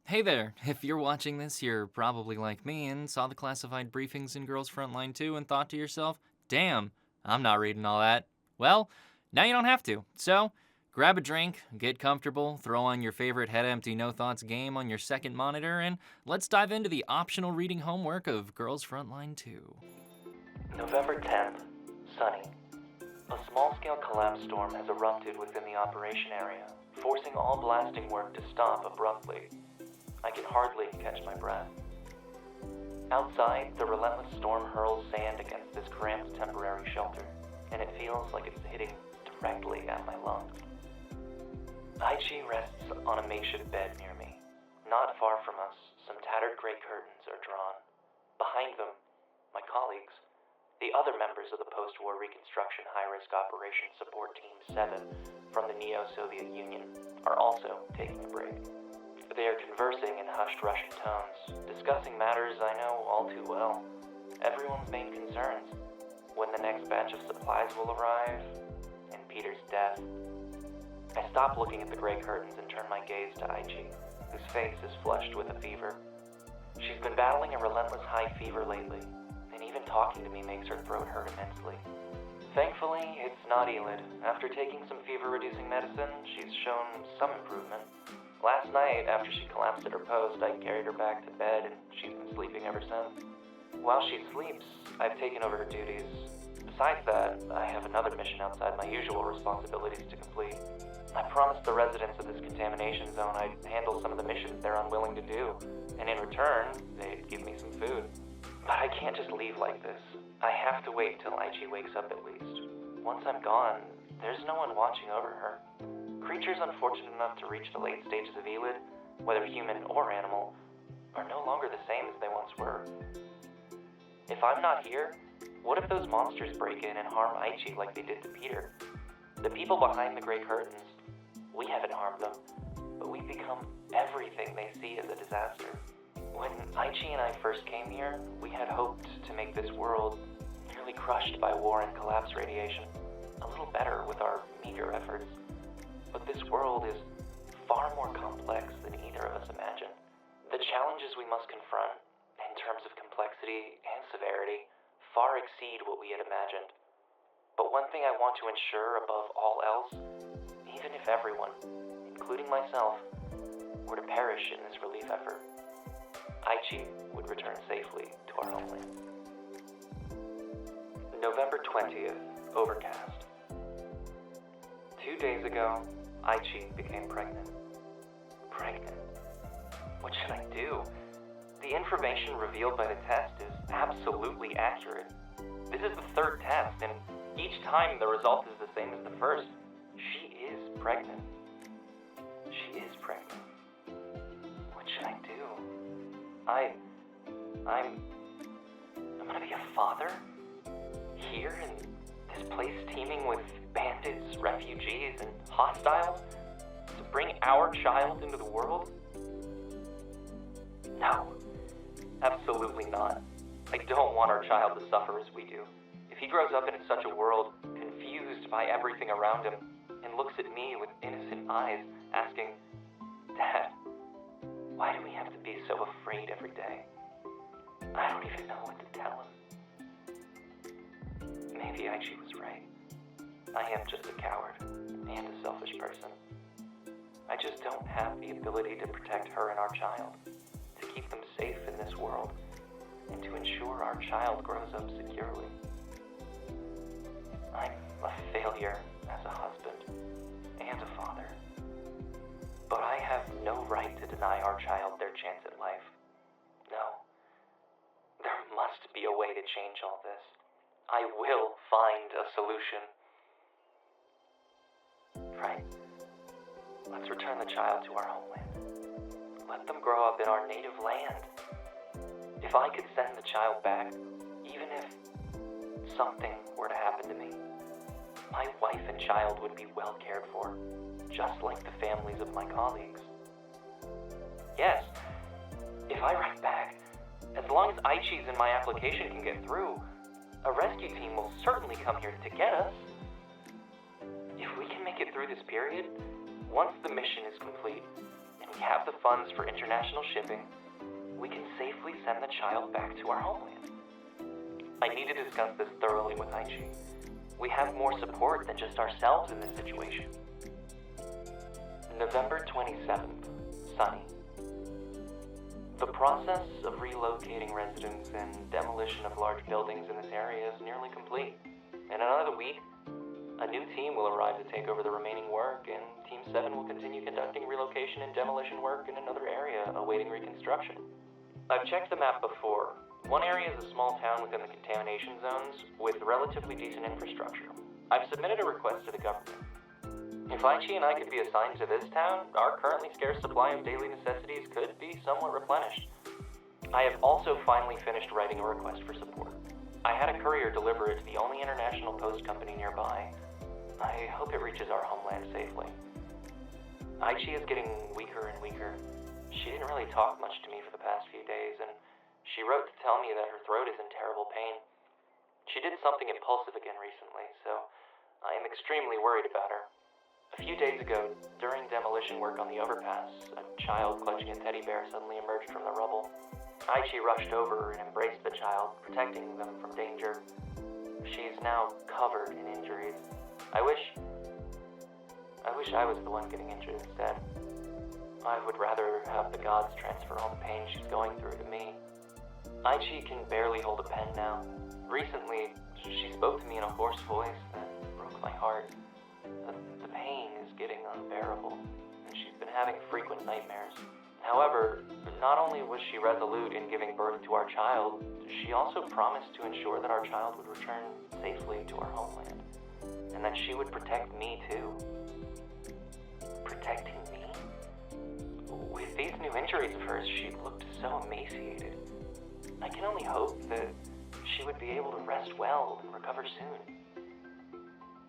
Hey there. If you're watching this, you're probably like me and saw the classified briefings in Girls Frontline 2 and thought to yourself, damn, I'm not reading all that. Well, now you don't have to. So, grab a drink, get comfortable, throw on your favorite head empty no thoughts game on your second monitor, and let's dive into the optional reading homework of Girls Frontline 2. November 10th, sunny. A small-scale collapse storm has erupted within the operation area, forcing all blasting work to stop abruptly. I can hardly catch my breath. Outside, the relentless storm hurls sand against this cramped temporary shelter, and it feels like it's hitting directly at my lungs. Aichi rests on a makeshift bed near me. Not far from us, some tattered gray curtains are drawn. Behind them, my colleagues, the other members of the post-war Reconstruction High-Risk Operations Support Team 7 from the Neo-Soviet Union, are also taking a break. They are conversing in hushed Russian tones, discussing matters I know all too well. Everyone's main concerns: when the next batch of supplies will arrive, and Peter's death. I stop looking at the gray curtains and turn my gaze to Aichi, whose face is flushed with a fever. She's been battling a relentless high fever lately, and even talking to me makes her throat hurt immensely. Thankfully, it's not Elid. After taking some fever-reducing medicine, she's shown some improvement. Last night, after she collapsed at her post, I carried her back to bed, and she's been sleeping ever since. While she sleeps, I've taken over her duties. Besides that, I have another mission outside my usual responsibilities to complete. I promised the residents of this contamination zone I'd handle some of the missions they're unwilling to do, and in return, they'd give me some food. But I can't just leave like this. I have to wait till Aichi wakes up at least. Once I'm gone, there's no one watching over her. Creatures unfortunate enough to reach the late stages of Elid, whether human or animal, are no longer the same as they once were. If I'm not here, what if those monsters break in and harm Aichi like they did to Peter? The people behind the gray curtains, we haven't harmed them, but we've become everything they see as a disaster. When Aichi and I first came here, we had hoped to make this world, nearly crushed by war and collapse radiation, a little better with our meager efforts. But this world is far more complex than either of us imagined. The challenges we must confront, in terms of complexity and severity, far exceed what we had imagined. But one thing I want to ensure above all else, even if everyone, including myself, were to perish in this relief effort, Aichi would return safely to our homeland. November 20th, overcast. 2 days ago, Aichi became pregnant. Pregnant? What should I do? The information revealed by the test is absolutely accurate. This is the third test, and each time the result is the same as the first. She is pregnant. She is pregnant. What should I do? I'm gonna be a father? Here in this place teeming with bandits, refugees, and hostiles? To bring our child into the world? No. Absolutely not. I don't want our child to suffer as we do. If he grows up in such a world, confused by everything around him, and looks at me with innocent eyes, asking, Dad, why do we have to be so afraid every day? I don't even know what to tell him. Maybe Aichi was right. I am just a coward and a selfish person. I just don't have the ability to protect her and our child, to keep them safe in this world, and to ensure our child grows up securely. I'm a failure as a husband and a father. But I have no right to deny our child their chance at life. No. There must be a way to change all this. I will find a solution. Right. Let's return the child to our homeland. Let them grow up in our native land. If I could send the child back, even if something were to happen to me, my wife and child would be well cared for, just like the families of my colleagues. Yes, if I write back, as long as Aichi's and my application can get through, a rescue team will certainly come here to get us. If we can make it through this period, once the mission is complete, and we have the funds for international shipping, we can safely send the child back to our homeland. I need to discuss this thoroughly with Aichi. We have more support than just ourselves in this situation. November 27th, sunny. The process of relocating residents and demolition of large buildings in this area is nearly complete. In another week, a new team will arrive to take over the remaining work, and Team 7 will continue conducting relocation and demolition work in another area awaiting reconstruction. I've checked the map before. One area is a small town within the contamination zones with relatively decent infrastructure. I've submitted a request to the government. If Aichi and I could be assigned to this town, our currently scarce supply of daily necessities could be somewhat replenished. I have also finally finished writing a request for support. I had a courier deliver it to the only international post company nearby. I hope it reaches our homeland safely. Aichi is getting weaker and weaker. She didn't really talk much to me for the past few days, and she wrote to tell me that her throat is in terrible pain. She did something impulsive again recently, so I am extremely worried about her. A few days ago, during demolition work on the overpass, a child clutching a teddy bear suddenly emerged from the rubble. Aichi rushed over and embraced the child, protecting them from danger. She is now covered in injuries. I wish I was the one getting injured instead. I would rather have the gods transfer all the pain she's going through to me. Aichi can barely hold a pen now. Recently, she spoke to me in a hoarse voice that broke my heart. The pain is getting unbearable, and she's been having frequent nightmares. However, not only was she resolute in giving birth to our child, she also promised to ensure that our child would return safely to our homeland, and that she would protect me too. Protecting me? With these new injuries of hers, she looked so emaciated. I can only hope that she would be able to rest well and recover soon.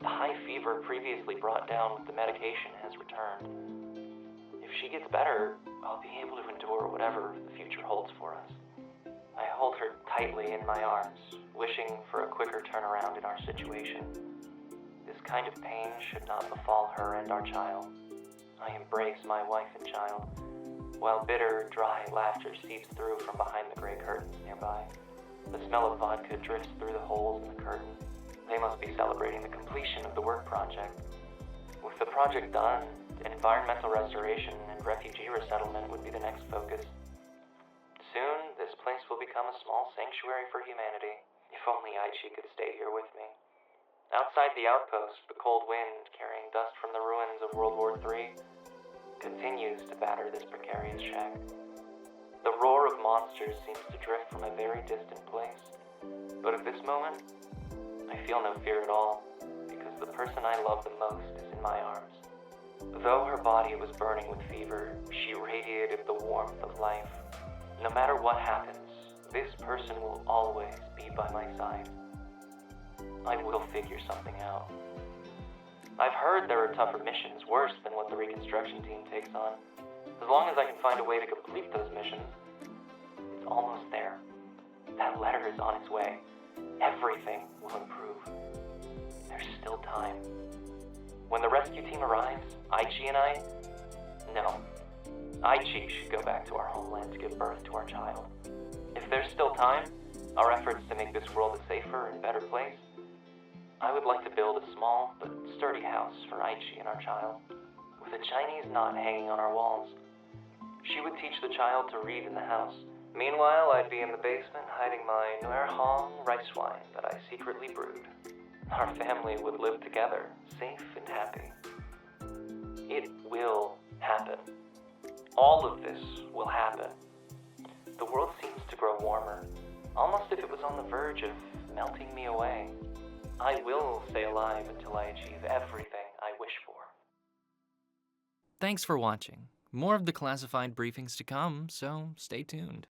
The high fever previously brought down with the medication has returned. If she gets better, I'll be able to endure whatever the future holds for us. I hold her tightly in my arms, wishing for a quicker turnaround in our situation. This kind of pain should not befall her and our child. I embrace my wife and child, while bitter, dry laughter seeps through from behind the gray curtains nearby. The smell of vodka drifts through the holes in the curtain. They must be celebrating the completion of the work project. With the project done, environmental restoration and refugee resettlement would be the next focus. Soon, this place will become a small sanctuary for humanity. If only Aichi could stay here with me. Outside the outpost, the cold wind, carrying dust from the ruins of World War III, continues to batter this precarious shack. The roar of monsters seems to drift from a very distant place. But at this moment, I feel no fear at all, because the person I love the most is in my arms. Though her body was burning with fever, she radiated the warmth of life. No matter what happens, this person will always be by my side. I will figure something out. I've heard there are tougher missions, worse than what the reconstruction team takes on. As long as I can find a way to complete those missions, it's almost there. That letter is on its way. Everything will improve. There's still time. When the rescue team arrives, Aichi and I... No. Aichi should go back to our homeland to give birth to our child. If there's still time, our efforts to make this world a safer and better place, I would like to build a small but sturdy house for Aichi and our child, with a Chinese knot hanging on our walls. She would teach the child to read in the house. Meanwhile, I'd be in the basement hiding my Noir Hong rice wine that I secretly brewed. Our family would live together, safe and happy. It will happen. All of this will happen. The world seems to grow warmer, almost if it was on the verge of melting me away. I will stay alive until I achieve everything I wish for. Thanks for watching. More of the classified briefings to come, so stay tuned.